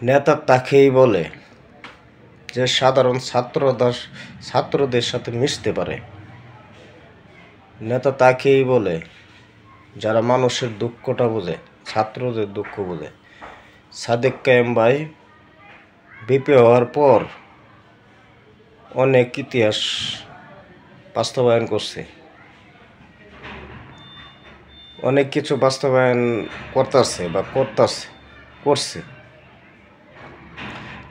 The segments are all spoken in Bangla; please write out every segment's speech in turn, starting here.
নেতা তাকেই বলে যে সাধারণ ছাত্রদের সাথে মিশতে পারে। নেতা তাকেই বলে যারা মানুষের দুঃখটা বোঝে, ছাত্রদের দুঃখ বোঝে। সাদেক কায়েম ভাই বিপি হওয়ার পর অনেক ইতিহাস বাস্তবায়ন করছে, অনেক কিছু বাস্তবায়ন করছে।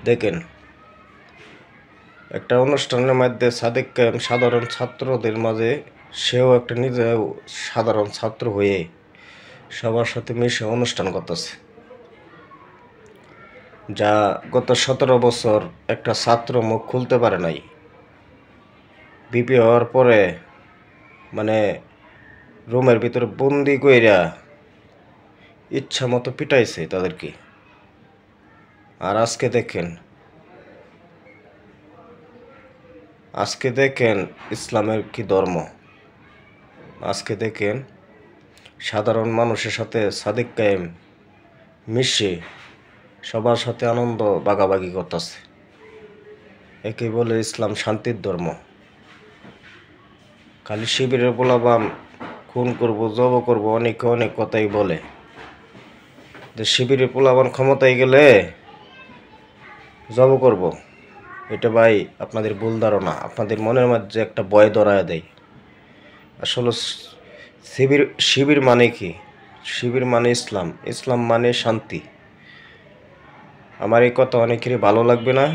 দেখেন, একটা অনুষ্ঠানের মধ্যে সাদেক কায়েম সাধারণ ছাত্রদের মাঝে সেও একটা নিজেও সাধারণ ছাত্র হয়ে সবার সাথে মিশে অনুষ্ঠান করতেছে, যা গত 17 বছর একটা ছাত্র মুখ খুলতে পারে নাই। বিপি হওয়ার পরে মানে রুমের ভিতরে বন্দি কইরা ইচ্ছা মতো পিটাইছে তাদেরকে। আর আজকে দেখেন ইসলামের কি ধর্ম। আজকে দেখেন সাধারণ মানুষের সাথে সাদেক কায়েম মিশে সবার সাথে আনন্দ ভাগাভাগি করতেছে। একে বলে ইসলাম শান্তির ধর্ম। খালি শিবিরের পোলাপান খুন করব, জব করব, অনেকে অনেক কথাই বলে। যে শিবিরের পোলাপান ক্ষমতায় গেলে জব করব, এটা ভাই আপনাদের ভুল ধারণা। আপনাদের মনের মধ্যে একটা ভয় ধরায় দেয়। আসলে শিবির মানে কি? শিবির মানে ইসলাম, ইসলাম মানে শান্তি। আমার এই কথা অনেকেরই ভালো লাগবে না।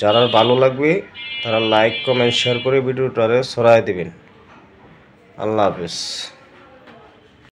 যারা ভালো লাগবে তারা লাইক কমেন্ট শেয়ার করে ভিডিওটারে ছড়ায় দিবেন। আল্লাহ হাফেজ।